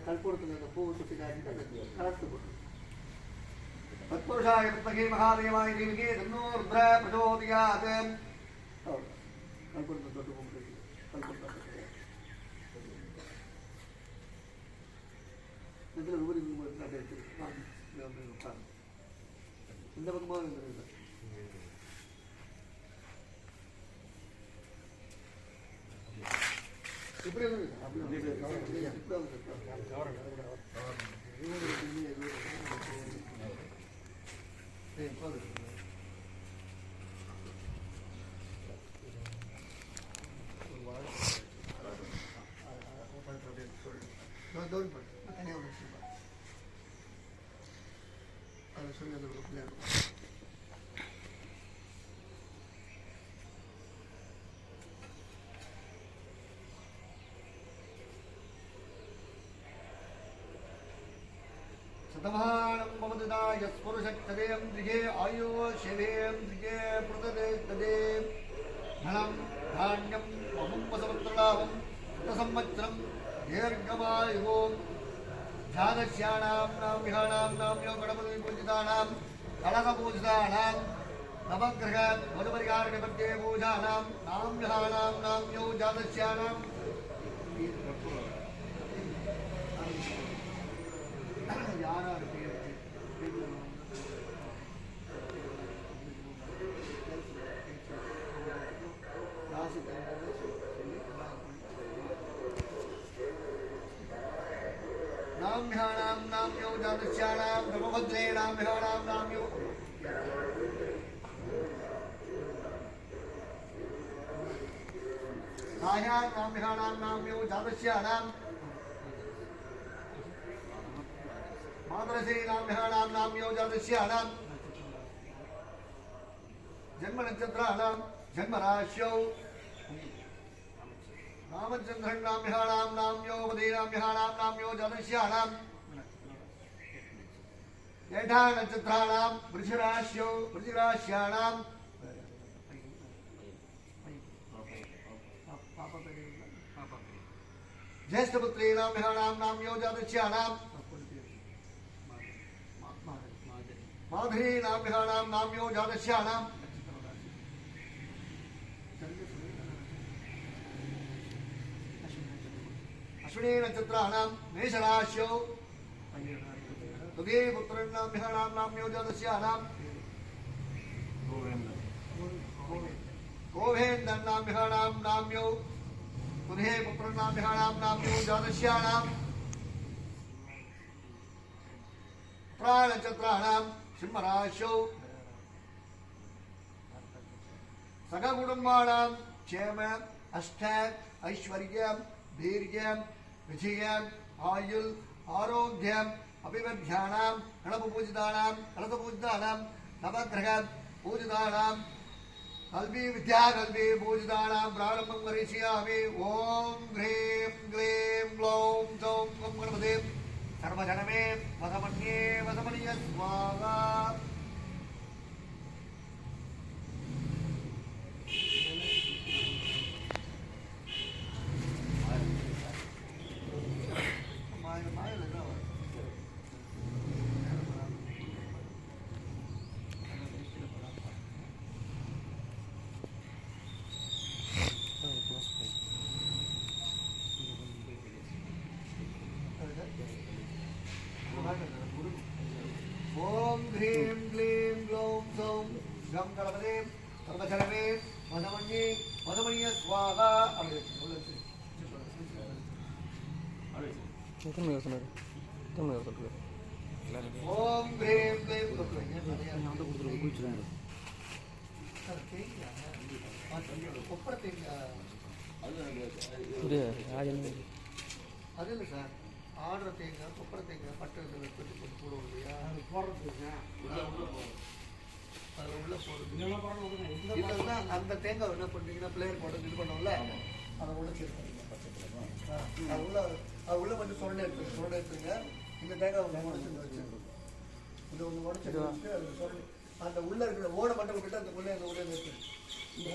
கற்பூரத்தில் அந்த பூ சுற்றி காட்டிட்டு அந்த கலத்து போட்டு தத்புருஷாய வித்மகே மகாதேவாய தீமகி தன்னோ ருத்ர பிரச்சோதயாத். கற்பூரத்தை தொட்டு கும்பிட்டு கற்பூரத்தை இதில் ஊரி இந்த பக்கமாக இருந்தது. இப்படி शतमानं भवतुदा यस्पुरुषक्षदेयं द्विजे आयुः शिवें द्विजे पृथदे तदे धनं धान्यं ममं वसवत्रलाभं शतसंवत्सरं दीर्घमायुः जातस्याणां नाम विहाणां नाम्यो गणपतिपूजितानां कलशपूजितानां नवग्रह मधुपरिहारनिपत्ये पूजानां नाम विहाणां नाम्यो जातस्यानां யாரார் பேர் ராசி नाम्याणां नाम्यो जातस्याणां ब्रह्मभद्रेणां विहाणां नाम्यो सायां नाम्याणां नाम्यो जातस्याणां मातरश्री नाम्याणां नाम्यो जातस्याणां जन्मनक्षत्राणां जन्मराश्यौ रामचंद्रन् नाम्याणां नाम्यो वदीनाम्याणां नाम्यो जातस्याणां ज्येष्ठा नक्षत्राणां वृषराश्यौ वृषराश्याणां ज्येष्ठपुत्री नाम्याणां नाम्यो जातस्याणां माधुरी नाम्याणां नाम्यो जातस्याणां अश्विनी नक्षत्राणां मेषराश्यौ तुगे पुत्रन् नाम्याणां नाम्यो जातस्याणां गोवेन्दन् नाम्याणां नाम्यो तुगे पुत्रन् नाम्याणां नाम्यो जातस्याणां नक्षत्राणां सिंहराश्यौ सककुटुम्बानां क्षेम अष्ट ऐश्वर्यं वीर्यं विजयं आयुः आरोग्यम् अभिवृद्ध्यानां गणपपूजितानां कलशपूजितानां नवग्रह पूजितानां कल्पी विद्याकल्पी पूजितानां प्रारम्भं करिष्यामि. ओम ह्रीं क्लीं ग्लौं सौं गं गणपते सर्वजनमे वसमन्ये वसमनीय स्वाहा. ओम ह्रीं क्लीं ग्लौं सौं गं गणपते सर्वजनमे वसमन्ये वसमनीय स्वाहा. ओम ह्रीं क्लीं அது இல்லை சார் ஆர்டர் தேங்காய் கொப்பரை தேங்காய் பட்டு வெட்டி போட்டு போடுவோம் இல்லையா அது போடுறதுங்க அதில் உள்ள போடுறது இல்லைன்னா அந்த தேங்காய் என்ன பண்ணுறீங்கன்னா பிளேயர் போட்டு இது பண்ணுவோம்ல அதை உள்ள சேர்த்துருங்க அது உள்ள கொஞ்சம் சுரண்டை எடுத்துருங்க இந்த தேங்காய் ஒன்று உடச்சி வச்சுருக்கோம் இதை ஒன்று உடச்சி வச்சுட்டு அது சுரண்டி அந்த உள்ள இருக்கிற ஓடை மட்டும் விட்டுட்டு அந்த உள்ளே அந்த உள்ளே நிறுத்து.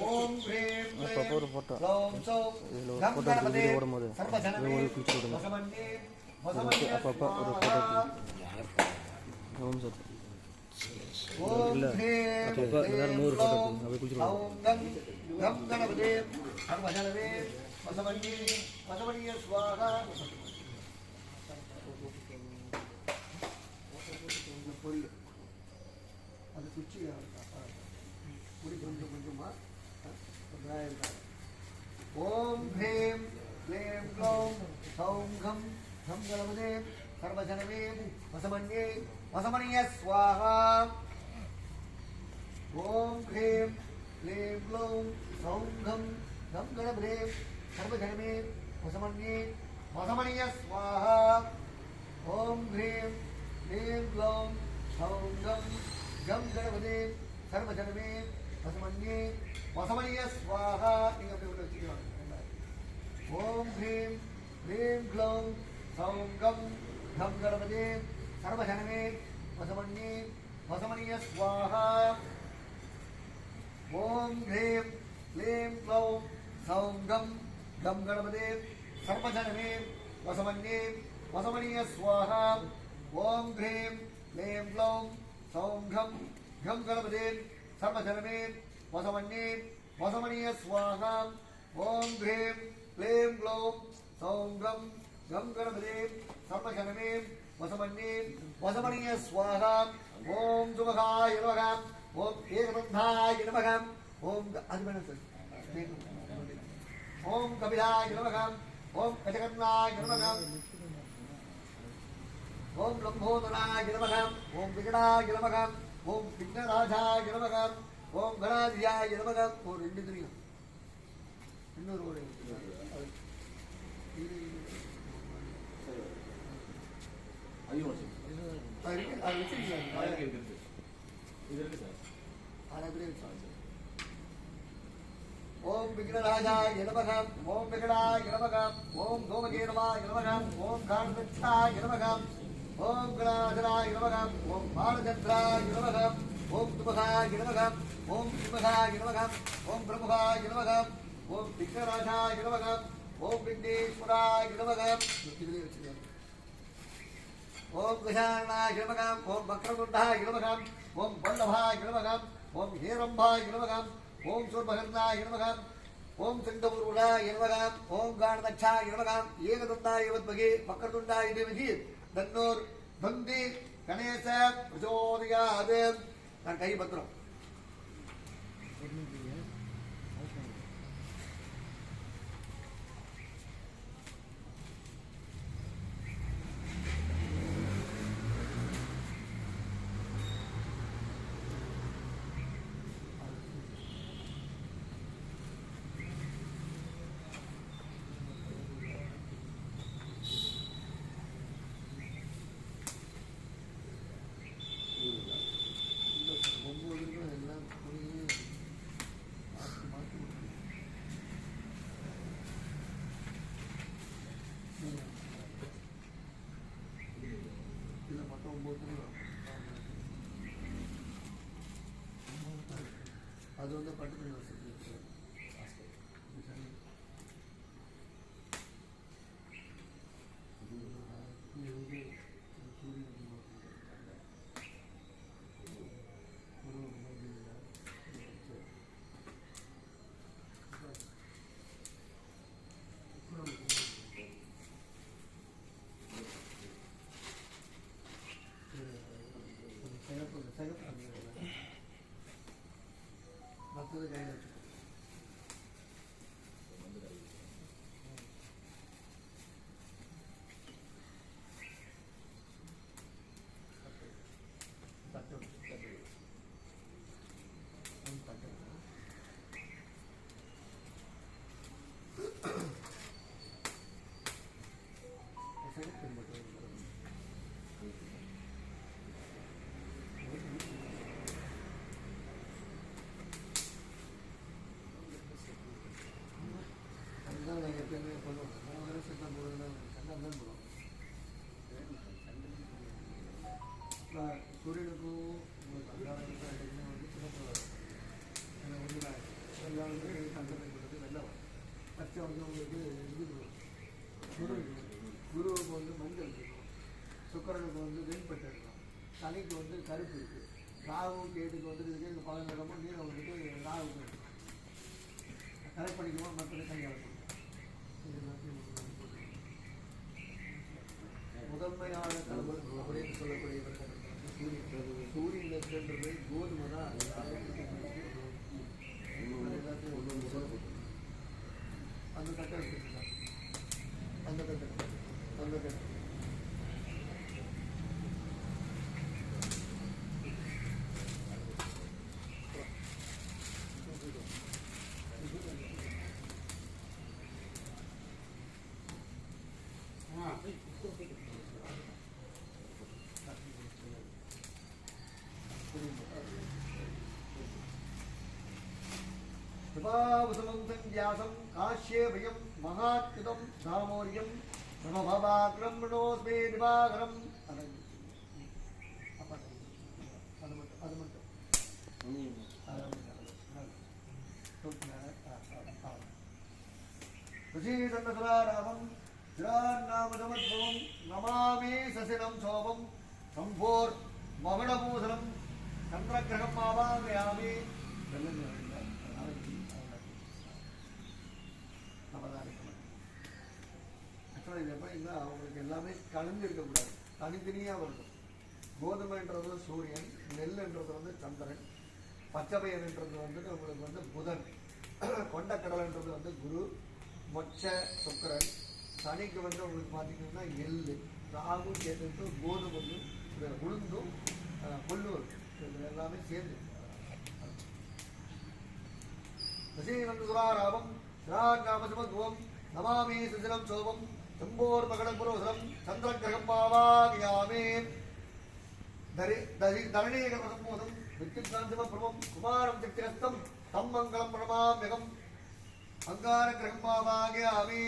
ஓம் ह्रीं क्लीं ग्लौं सौं गं गणपते सर्वजनमे वसमन्ये வசமன்ய ஸ்வாஹா. ஓம் ஹ்ரீம் க்ளீம் க்ளௌம் ஔம் கம் கம் கணபதே சர்வஜனவே வசமன்ய ஸ்வாஹா. பொருள் அது குச்சி குடி கொஞ்சம் கொஞ்சமா ஓம் ஹ்ரீம் க்ளீம் க்ளௌம் ஔம் கம் கம் கணபதே சர்வஜனவே வசமன்ய ஸ்வாஹா. ஓம் ஹ்ரீம் க்ளீம் க்ளௌம் ஔம் கம் கம் கணபதே சர்வஜனவே வசமன்ய ஸ்வாஹா. ஓம் ஹ்ரீம் க்ளீம் க்ளௌம் ஔம் கம் கம் கணபதே சர்வஜனமே வசமன்ய ஸ்வாஹா. நீங்கள் அப்படி ஒன்று வச்சுக்கலாம். ஓம் ஹ்ரீம் க்ளீம் க்ளௌம் ஔம் கம் கம் கணபதே சர்வஜனமே வசமன்ய ஸ்வாஹா. ஓம் ஹ்ரீம் க்ளீம் க்ளௌம் ஔம் கம் கம் கணபதே சர்வஜனமே வசமன்ய ஸ்வாஹா. ஓம் ஹ்ரீம் க்ளீம் க்ளௌம் ஔம் கம் கம் கணபதே சர்வஜனமே வசமன்ய ஸ்வாஹா. ஓம் ஹ்ரீம் க்ளீம் க்ளௌம் ஔம் கம் கம் கணபதே சர்வஜனமே வசமன்ய ஸ்வாஹா. ஓம் சுமகாய நமக. ஓம் ஏகபந்தாய நமக. ஓம் ஓம் கபிலாய நமக. ஓம் கஜகர்ணாய நமக. ஓம் லம்போதராய நமக. ஓம் விகடாய நமக. ஓம் விக்னராஜாய நமக. ஓம் கணாதியாய நமக. ஒரு ரெண்டு தெரியும். இன்னொரு ஒரு ஓம் விக்னராஜாய நமக. ஓம் விகடாய நமக. ஓம் சோமகேரவாய நமக. ஓம் காந்தச்சாய நமக. ஓம் கணாதராய நமக. ஓம் பாலச்சந்திராய நமக. ஓம் துமகாய நமக. ஓம் சிம்மகாய நமக. ஓம் பிரமுகாய நமக. ஓம் விக்னராஜாய நமக. ஓம் விக்னேஸ்வராய நமக. ஓம் கஷாணாய நமக. ஓம் வக்ரதுண்டாய நமக. ஓம் வல்லபாய நமக. ஓம் ஹேரம்பாய நமக. ஓம் சூர்பகர்ணாய நமக. ஓம் சிங்கபுருடாய நமக. ஓம் காணதச்சாய நமக. ஏகதந்தாய வத்மகே வக்ரதுண்டாய தேவகி தன்னோர் பந்தி கணேச பிரச்சோதயாது. நான் கை பத்திரம் அது வந்து பட்டு மற்றது கையில் வச்சு சூரியனுக்கும் வெள்ளம் பச்சை வந்து உங்களுக்கு இது குருவுக்கு வந்து மஞ்சள் சுக்கிரனுக்கு வந்து வெண்பட்டு இருக்கும், சனிக்கு வந்து கருப்பு இருக்கு, ராகு கேதுக்கு வந்து இருக்கு. இந்த பல நிறமும் நீரம் வந்துட்டு ராகுக்கு இருக்கு. கரெக்ட் பண்ணிக்குவோம். மற்றது கையாள முதன்மையான தலைவர் அப்படின்னு சொல்லக்கூடியவர்கள் சூரியன் நெருன்றது கோதுமை தான். அந்த கட்டை எடுத்துக்கலாம், அந்த கட்டை அந்த கட்டை வியாசம் காஷ்யேபயம் மகாத்யுதம் தாமோரியம் பிரமபாகிரமணோஸ்மே திவாகரம். அது மட்டும் ऋषिदण्डसुरारामं चिरान्नामसमद्भवं नमामि ससिनं शोभं सम्भोर्मगणभूषणं चन्द्रग्रहम् आवाहयामि. ஆக்சுவலாக இது எப்படின்னா அவங்களுக்கு எல்லாமே கலந்து இருக்கக்கூடாது, தனித்தனியாக வரணும். கோதுமைன்றது சூரியன், நெல்லுன்றது வந்து சந்திரன், பச்சைப்பயிறுன்றது வந்துட்டு உங்களுக்கு வந்து புதன், கொண்டக்கடலைன்றது வந்து குரு, மொச்ச சுக்கிரன், சனிக்கு வந்து உங்களுக்கு பார்த்தீங்கன்னா எள்ளு, ராகு கேட்டு கோதுமையும் உளுந்தும் புல்லூர் இது எல்லாமே சேர்ந்து சுராராமம் ராமசமத்வம் நமாமி சுசிரம் சோபம் செம்போர் மகடம் புரோசரம் சந்திரகிரகம் பாவாகியாமே. தரணீகமசம்போதம் வித்யுத்காந்திம பிரமம் குமாரம் சக்திரஸ்தம் தம் மங்களம் பிரணமாம்யகம் அங்கார கிரகம் பாவாகியாமே.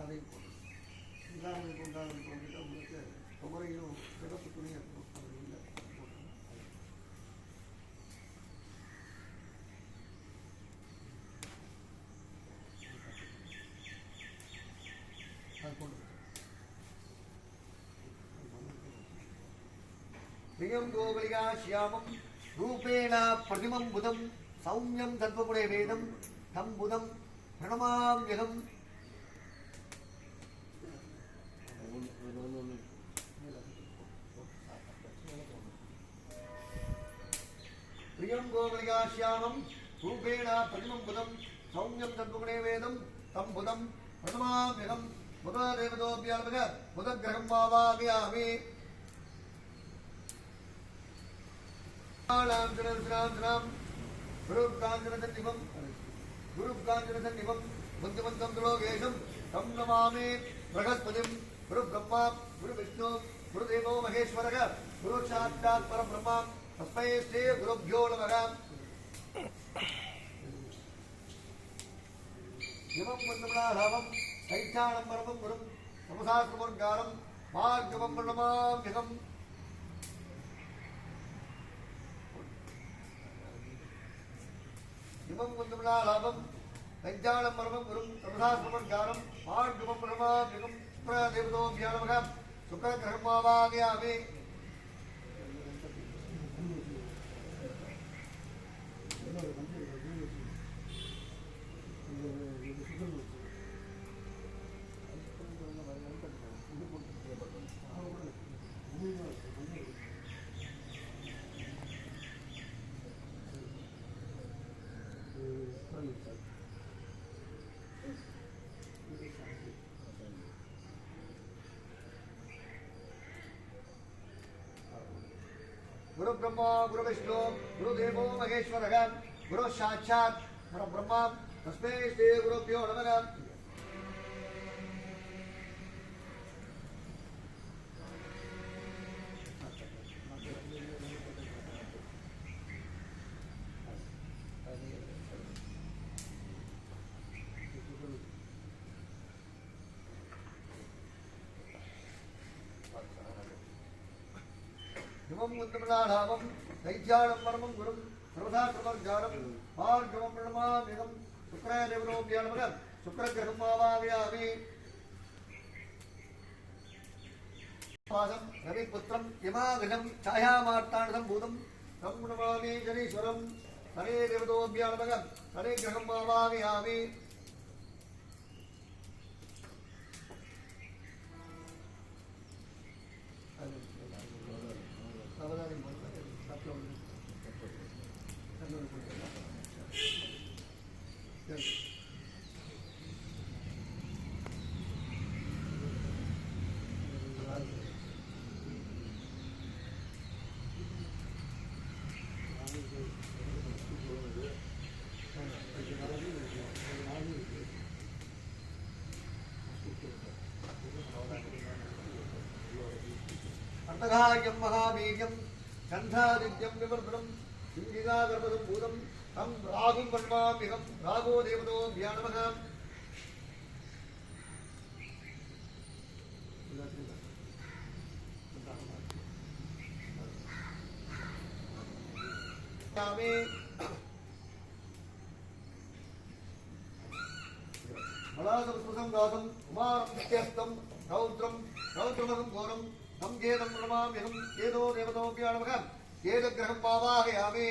அதை கொண்டாடுறது உங்களுக்கு குமரையிலும் சிறப்பு துணியாக இருக்கும். प्रियं गोवलिका श्यामं रूपेण प्रतिमं बुधं सौम्यं तत्त्वपुणे वेदं तं बुधं प्रणमाम्यहम्. प्रियं गोवलिका श्यामं रूपेण प्रतिमं बुधं सौम्यं तत्त्वपुणे वेदं तं बुधं प्रणमाम्यहम्. बुधदेवतोऽभ्यामः बुधग्रहं वावामयामि. गुरुकाञ्चनसन्निभं बुद्धिमन्तं त्रिलोकेशं तं नमामि. बृहस्पतिं गुरुब्रह्मा गुरुविष्णु गुरुदेवो महेश्वरः गुरुसाक्षात् परब्रह्म तस्मै श्री गुरुभ्यो नमः. इमं वन्दनाभावं दैत्यानं परमं गुरुं नमसास्मोद्गारं मार्गमं प्रणमाम्यहम्. इमं वन्दनाभावं दैत्यानं परमं गुरुं नमसास्मोद्गारं मार्गमं प्रणमाम्यहम्. शुक्रदेवतोभ्यो नमः. शुक्रग्रहम् आवाहयामि. गुरु ब्रह्मा गुरु विष्णु गुरुदेवो महेश्वरः गुरु साक्षात् परब्रह्म तस्मै श्री गुरुभ्यो नमः. इमं वन्दनाभावं दैत्यानं परमं गुरुं सर्वसात्मर्गारं मार्गमं प्रणमाम्यहम्. शुक्रदेवतोभ्यो नमः. शुक्रग्रहम् आवाहयामि. வாசம் ரவிபுத்திரம் யமாகஜம் சாயாமார்த்தாண்டதம் பூதம் தம் நமாமி ஜனீஸ்வரம் ஹரே தேவதோபியானமகம் ஹரே கிரகம் ஆவாமி அர்த்தகாயம் மகாவீரியம் சந்தாதித்யம் விவர்தனம் சிங்கிகாகர்பதம் பூதம் தம் ராகும் வன்மாமிகம் ராகோ தேவதோ தியானமகம் மலாசம் காசம் குமாரம் நித்யஸ்தம் ரௌத்ரம் ரௌத்ரமகம் கோரம் தம் கேதம் நமாமிகம் ஏதோ தேவதோபியானமகம் ஏத கிரகம் பாவாகயாமி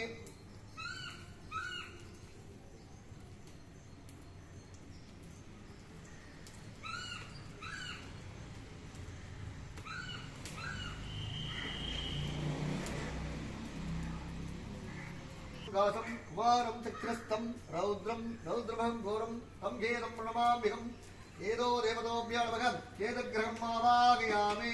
காசம் குமாரம் சக்ரஸ்தம் ரௌத்ரம் ரௌத்ரமகம் கோரம் தம் கேதம் நமாமிகம் ஏதோ தேவதோபியானமகம் ஏத கிரகம் பாவாகயாமி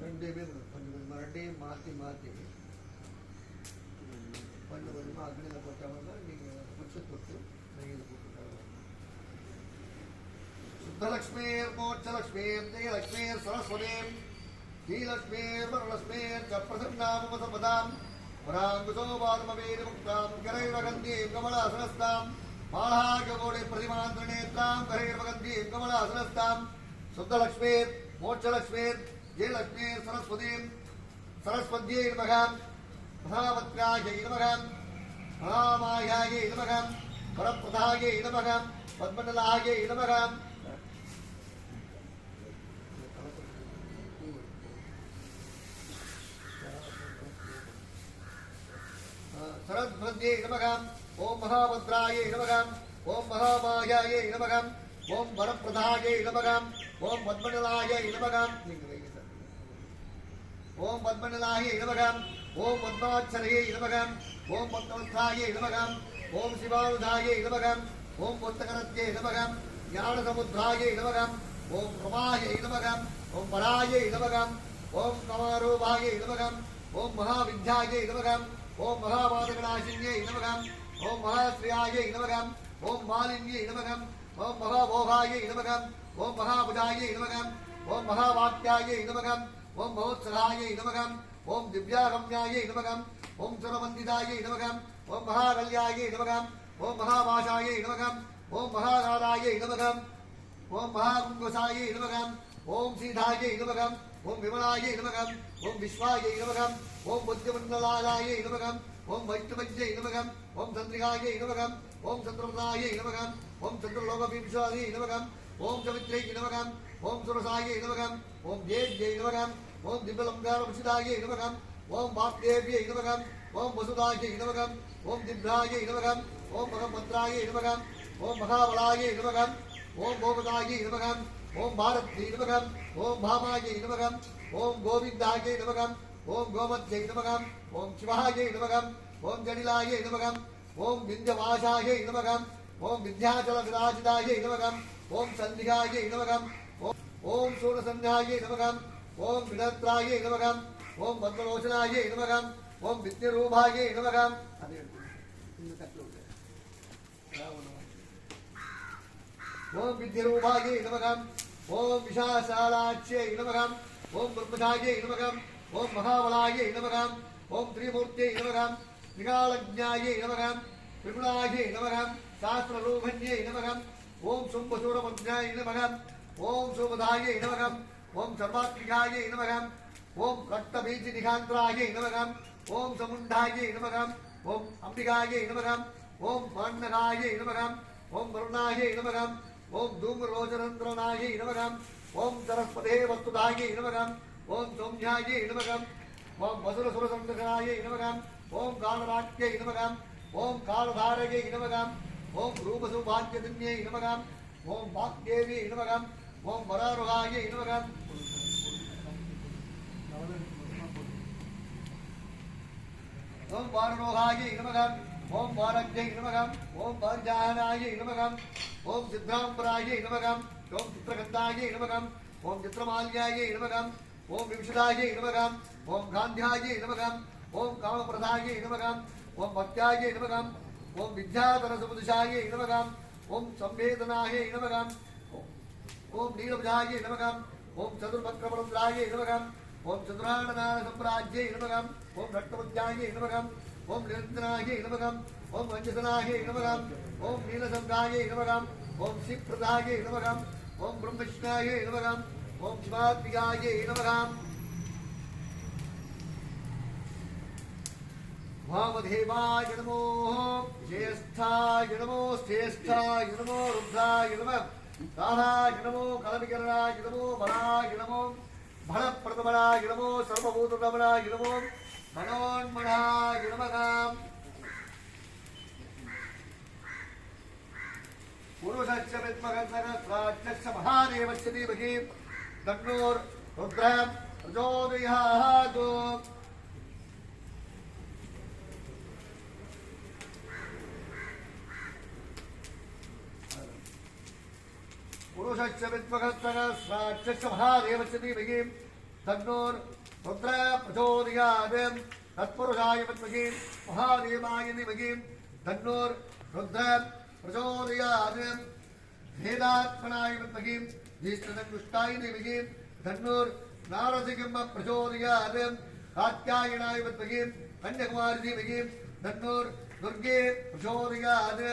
ரெண்டு பேர் கொஞ்சம் மறுபடியும் மாற்றி மாற்றி கொஞ்சம் கொஞ்சமாக அக்னியில் போட்டவங்க நீங்கள் குச்சி தொட்டு நெய்யில் போட்டுருக்காங்க சுத்தலக்ஷ்மீர் மோட்சலக்ஷ்மீர் ஜெயலக்ஷ்மீர் சரஸ்வதீம் ஸ்ரீலக்ஷ்மீர் வரலக்ஷ்மீர் சப்பிரசன்னாமபதாம் வராங்குசோ பாதமவேதி முக்தாம் கரைவகந்தீம் கமலாசனஸ்தாம் மாலாகோடை பிரதிமாந்திரநேத்ராம் கரைவகந்தீம் கமலாசனஸ்தாம் சுத்தலக்ஷ்மீர் மோட்சலக்ஷ்மீர் ஜெயலக்ஷ்மீர் சரஸ்வதீம் சரஸ்வத்யை நமகம் மகாவத்யாயை நமகம் மகாமாயாயை நமகம் பரப்பிரதாயை நமகம் பத்மநலாயை நமகம் சரஸ்வத்யை நமகம் ஓம் மகாபத்ராயை நமகம் ஓம் மகாமாயாயை நமகம் ஓம் பரப்பிரதாயை நமகம் ஓம் பத்மநலாயை நமகம் ஓம் பத்மநலாயை நமகம் ஓம் பத்மாட்சரையை நமகம் ஓம் பத்மவத்ராயை நமகம் ஓம் சிவானுதாயை நமகம் ஓம் புத்தகரத்யை நமகம் ஞானசமுத்ராயை நமகம் ஓம் ரமாயை நமகம் ஓம் பராயை நமகம் ஓம் கமாரூபாயை நமகம் ஓம் மகாவித்யாயை நமகம் ஓம் மகாபாதகநாசின்யை நமகம் ஓம் மகாஸ்ரீயாயை நமகம் ஓம் மாலின்யை நமகம் ஓம் மகாபோகாயை நமகம் ஓம் மகாபுஜாயை நமகம் ஓம் மகாவாக்யாயை நமகம் ஓம் மகோத்சராயை நமகம் ஓம் திவ்யாகம்யாயை நமகம் ஓம் சுரவந்திதாயை நமகம் ஓம் மகாகல்யாயை நமகம் ஓம் மகாவாசாயை நமகம் ஓம் மகாநாதாயை நமகம் ஓம் மகாகுங்குசாயை நமகம் ஓம் சீதாயை நமகம் ஓம் விமலாயை நமகம் ஓம் விஸ்வாயை நமகம் ஓம் புத்திமண்டலாயை நமகம் ஓம் வைஷ்ணவஜ்யை நமகம் ஓம் சந்திரிகாயை நமகம் ஓம் சந்திரபதாயை நமகம் ஓம் சந்திரலோகபீம்சாயை நமகம் ஓம் சவித்ரை நமகம் ஓம் சுரசாயை நமகம் ஓம் ஜேஜ்யை நமகம் ஓம் திவ்யலங்காரபுஷிதாயை நமகம் ஓம் வாக்தேவியை நமகம் ஓம் வசுதாயை நமகம் ஓம் திவ்யாயை நமகம் ஓம் மகபத்ராயை நமகம் ஓம் மகாபலாயை நமகம் ஓம் கோபதாயை நமகம் ஓம் பாரத்யை நமகம் ஓம் பாமாயை நமகம் ஓம் கோவிந்தாயை நமகம் ஓம் கோமத்யை நமகம் ஓம் சிவாயை நமகம் ஓம் ஜடிலாயை நமகம் ஓம் விந்தியவாசாயை நமகம் ஓம் வித்யாச்சல விராஜிதாயை நமகம் ஓம் சந்திகாயை நமகம் ஓம் சூரசன்யாயை நமகம் ஓம் வினத்ராயை நமகம் ஓம் பத்மலோச்சனாயை நமகம் ஓம் வித்யரூபாயை நமகம் ஓம் வித்யரூபாயை நமகம் ஓம் விஷாசாலாட்சியை நமகம் ஓம் பிரம்மதாயை நமகம் ஓம் மகாபலாயை நமகம் ஓம் திரிமூர்த்தியை நமகம் திரிகாலஜ்ஞாயை நமகம் त्रिगुणायै नमः शास्त्रलोभन्यै नमः ओम शुम्भशूरमध्यायै नमः ओम शुभदायै नमः ओम सर्वात्मिकायै नमः ओम रक्तबीजनिघान्तरायै नमः ओम समुण्डायै नमः ओम अंबिकायै नमः ओम मान्नकायै नमः ओम वरुणायै नमः ओम धूम्ररोचनन्द्रनायै नमः ओम सरस्वते वस्तुदायै नमः ओम सौम्यायै नमः ओम वसुरसुरसंरक्षणायै नमः ओम कालराज्ञै नमः ओम कालधारयै नमः ओम रूपसौभाग्यदिन्यै नमः ओम वाग्देवी नमः ओम वरारोहायै नमः ओम वारणोहायै नमः ओम वारज्ञै नमः ओम वारजाहनायै नमः ओम सिद्धाम्बरायै नमः ओम चित्रगन्धायै नमः ओम चित्रमाल्यायै नमः ओम विंशदायै नमः ओम गान्ध्यायै नमः ओम कामप्रदायै नमः ओम भक्त्यायै नमः ओम विद्याधरसुपुरुषायै नमः ओम संवेदनायै नमः ओम नीलभुजायै नमः ओम चतुर्भक्रमरुद्रायै नमः ओम चतुराननासम्राज्यै नमः ओम रक्तमुद्यायै नमः ओम निरञ्जनायै नमः ओम अंजसनायै नमः ओम नीलसंगायै नमः ओम शिवप्रदायै नमः ओम ब्रह्मविष्णायै नमः ओम शिवात्मिकायै नमः वामदेवाय नमो ज्येष्ठाय नमो श्रेष्ठाय नमो रुद्राय नमः कालाय नमो कलविकरणाय नमो बलाय नमो भणप्रतमनाय नमो सर्वभूतरमणाय नमो मनोन्मनाय नमः पुरुषस्य विद्मगन्धरस्राज्यस्य महादेवस्य धीमहि तन्नोर्रुद्रः प्रचोदयात् पुरुषस्य विद्मगन्धरस्राज्यस्य महादेवस्य धीमहि तन्नोर्रुद्रः प्रचोदयात् तत्पुरुषाय विद्महे महादेवाय धीमहि तन्नोर्रुद्रः प्रचोदयात् वेदात्मनाय विद्महे ज्येष्ठधनुष्टाय धीमहि तन्नोर्नारसिंह प्रचोदयात् कात्यायनाय विद्महे कन्याकुमारी धीमहि तन्नोर्दुर्गे प्रचोदयात्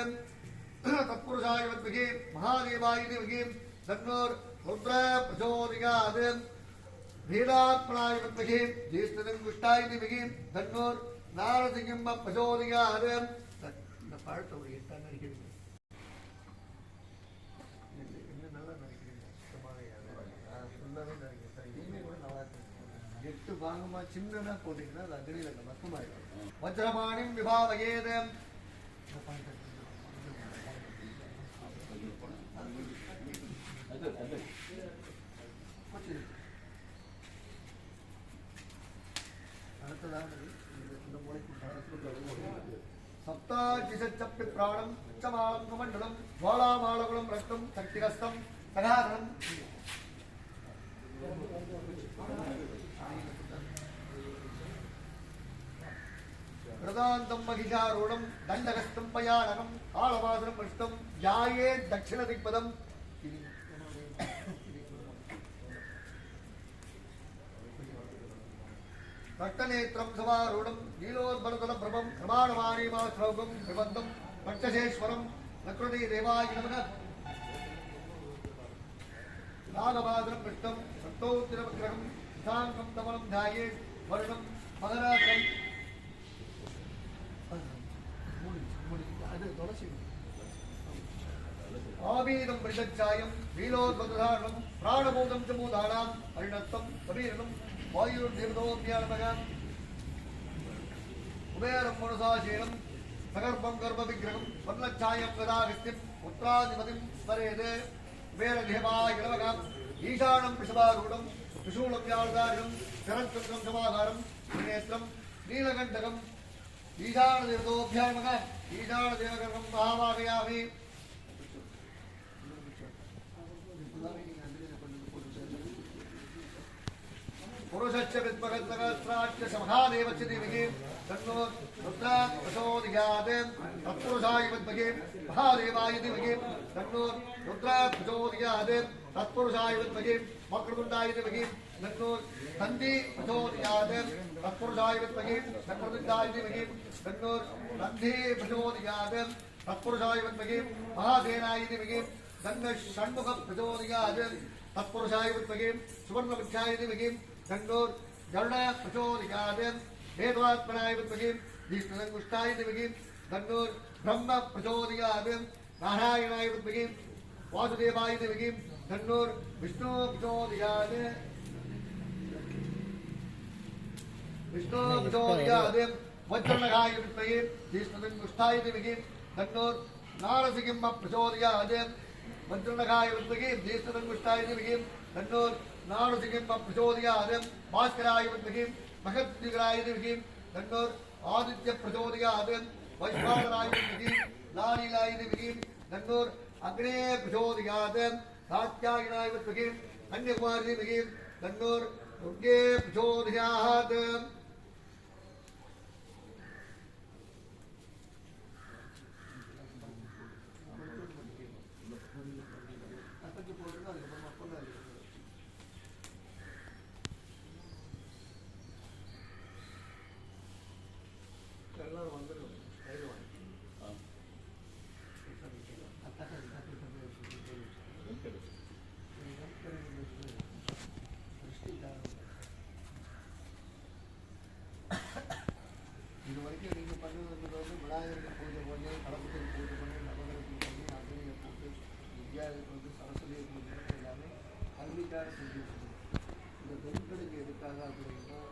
तत्पुरुषाय विद्महे महादेवाय धीमहि तन्नोर्रुद्रः प्रचोदयात् वेदात्मनाय विद्महे ज्येष्ठधनुष्टाय धीमहि तन्नोर्नारसिंह प्रचोदयात् இந்த பழத்தை ஒரு எட்டா நடிக்கிறீங்க இன்னும் நல்லா நடிக்கிறீங்க ஃபுல்லாகவே நடிக்கிறேன் இனிமேல் கூட நல்லா இருக்கு எட்டு பாகமாக சின்னதாக போட்டிங்கன்னா அது அக்னியில் மொத்தமாயிடும் வஜ்ரபாணிம் விபாவயேது அடுத்ததாக இந்த மொழிக்கு सप्ताजिषच्चप्पि प्राणं चमालमण्डलं ज्वालामालकुलं रक्तं शक्तिरस्तं सगाधनं प्रदान्तं महिषारूढं दण्डहस्तं पयानकं कालवासनं पृष्ठं ध्याये दक्षिणदिग्पदं रक्तनेत्रं समारूढं नीलोद्भरतलप्रभं प्रमाणमानीमाश्रौकं प्रबन्धं पक्षसेश्वरं नकृति देवाय नमः नागवासनं पृष्ठं रक्तोत्तिरवग्रहं शाङ्कं कमलं ध्याये वर्णं मकराकं आवीदं मृगच्छायं नीलोद्भरतधारणं प्राणबोधं च मूधानां परिणस्तं कबीरनं वायुर्देवतोऽभ्यानमः कुबेरं मनुषाशीलं सगर्भं गर्भविग्रहं वर्णच्छायं गदागस्तिं पुत्राधिपतिं स्मरेत् कुबेरदेवाय नमः ईशानं वृषभारूढं त्रिशूलं व्याळधारिणं शरच्चन्द्रं समाकारं त्रिनेत्रं नीलकण्टकं ईशानदेवतोऽभ्यां नमः ईशानदेवगर्भं महावाहयामि पुरुषस्य विद्मगन्धरस्राज्य महादेवस्य धीमहि तन्नोर्रुद्रः प्रचोदयात् तत्पुरुषाय विद्महे महादेवाय धीमहि तन्नोर्रुद्रः प्रचोदयात् तत्पुरुषाय विद्महे वक्रतुण्डाय विद्महे तन्नो तन्दी प्रचोदयात् तत्पुरुषाय विद्महे वक्रतुण्डाय विद्महे तन्नो तन्दी प्रचोदयात् तत्पुरुषाय विद्महे महासेनाय विद्महे तन्न षण्मुख प्रचोदयात् तत्पुरुषाय विद्महे सुवर्णवृक्षाय विद्महे तन्नो गरुड प्रचोदयात् वेदवात्मनाय विद्महे विष्णुसंगुष्टाय विद्महे तन्नो ब्रह्म प्रचोदयात् नारायणाय विद्महे वासुदेवाय विद्महे तन्नो विष्णु प्रचोदयात् वज्रनगाय विद्महे विष्णुसंगुष्टाय विद्महे तन्नो नारसिंह प्रचोदयात् वज्रनगाय विद्महे विष्णुसंगुष्टाय विद्महे तन्नो नारसिंह प्रचोदयात् भास्कराय विद्महे महद्विग्राय विद्महे तन्नो आदित्य प्रचोदयात् वैश्वानराय विद्महे लालीलाय विद्महे तन्नो अग्ने प्रचोदयात् कात्यायनाय विद्महे कन्याकुमारी विद्महे तन्नो दुर्गे प्रचोदयात्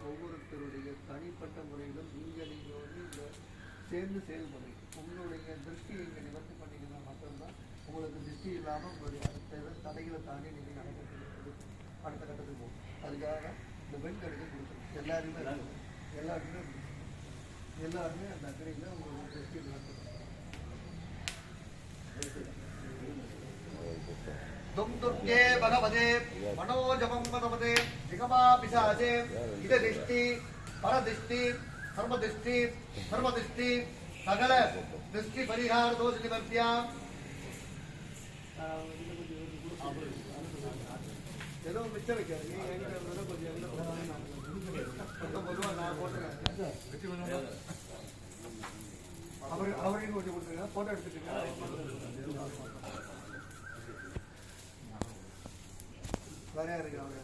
ஒவ்வொருத்தருடைய தனிப்பட்ட முறையிலும் சேர்ந்து செயல்படும் உங்களுடைய திருஷ்டி இங்கே நிவர்த்தி பண்ணிங்கன்னா மட்டும்தான் உங்களுக்கு திருஷ்டி இல்லாமல் உங்களுடைய அடுத்த தடைகளை தாண்டி நீங்கள் நடக்கிறது அடுத்த கட்டத்துக்கு போகும். அதுக்காக இந்த பெண் கடிதம் கொடுக்கணும் எல்லாருமே எல்லாருமே அந்த அக்கறையில் உங்களுடைய திருஷ்டி நடத்தணும். तुम दुर्गे भगवते मनोजपं पदवते दिगमा पिशाचे इददिष्टि परदिष्टि सर्वदिष्टि सकल दृष्टि परिहार दोष निवर्त्या ஏதோ மிச்சம் வைக்காது அவரையும் கொஞ்சம் கொடுத்துருங்க போட்டோ எடுத்துட்டு வேற இருக்கு அவங்க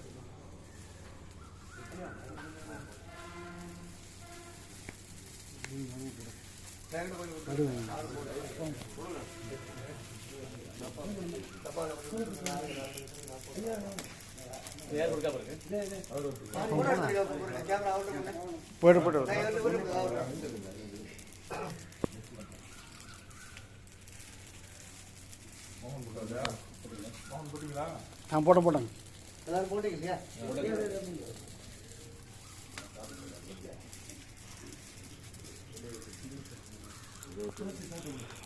போட்டோம் எல்லாரும் போட்டீங்க இல்லையா?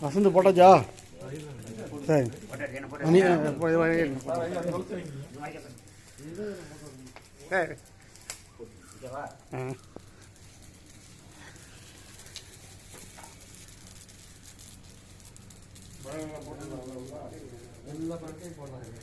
வசந்த் போட்டாச்சா? சரி எல்லா படத்தையும் போடுறாங்க.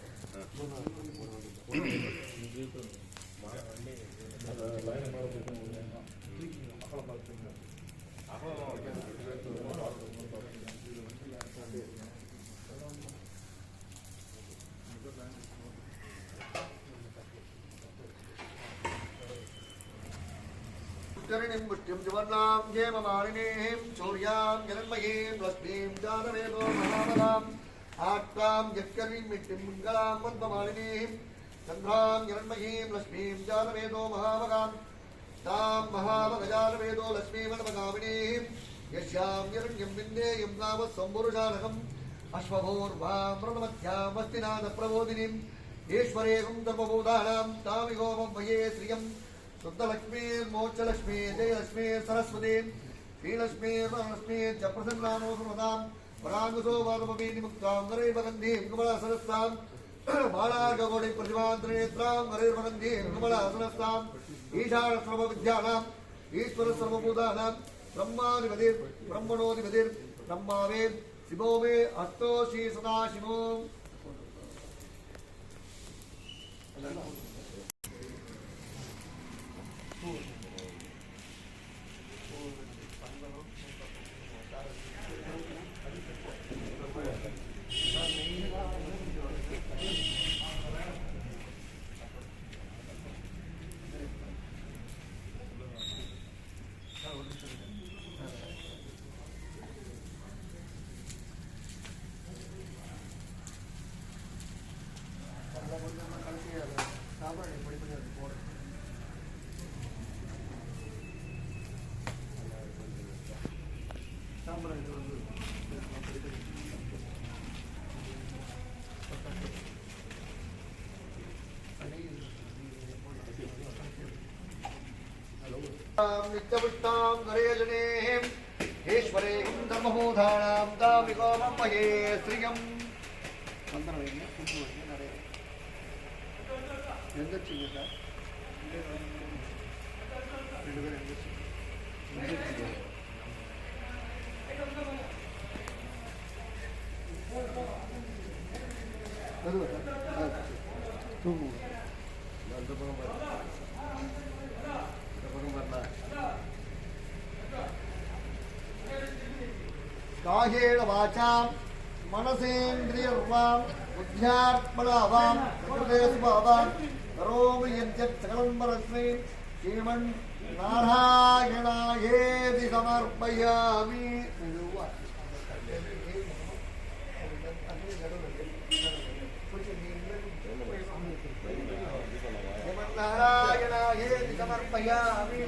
मुष्टिं सुवर्णां हेममालिनीं चौर्यां जगन्मयीं लक्ष्मीं जानवेदो महाबलाम् आत्तां यत्कर्वीं मिट्टिं मङ्गलां पद्ममालिनीं चन्द्रां जगन्मयीं लक्ष्मीं जानवेदो महाभगां तां महाभगजानवेदो लक्ष्मीमन्मगामिनीं यस्यां हिरण्यं विन्देयं नाम सम्पुरुषानकम् अश्वभूर्वां प्रणमध्यामस्तिनाथप्रबोधिनीम् ईश्वरेकं धर्मभूतानां तामिहोमं भये श्रियं शुद्धलक्ष्मी मोक्षलक्ष्मी जयलक्ष्मी सरस्वती श्रीलक्ष्मी वरलक्ष्मी च प्रसन्नानो सर्वदां पराङ्गुसो वादमपि निमुक्तां वरैर्वगन्धीं कमलासनस्तां बालार्गकोटि प्रतिमान्तरनेत्रां वरैर्वगन्धीं कमलासनस्ताम् ईशानसर्वविद्यानाम् ईश्वरसर्वभूतानां ब्रह्माधिपतिर् ब्रह्मणोऽधिपतिर् ब्रह्मावे शिवो मे अस्तो श्री सदाशिवो नित्यपुष्टां गणेशनेः ईश्वरे धर्मबोधानां दामिकोमपये श्रियम् कायेन वाचा मनसेन्द्रियर्वां बुद्ध्यात्मनावां प्रकृतेस्वभावां करोमि यद्यत् सकलं परस्मै श्रीमन्नारायणायेति समर्पयामि। श्रीमन्नारायणायेति समर्पयामि।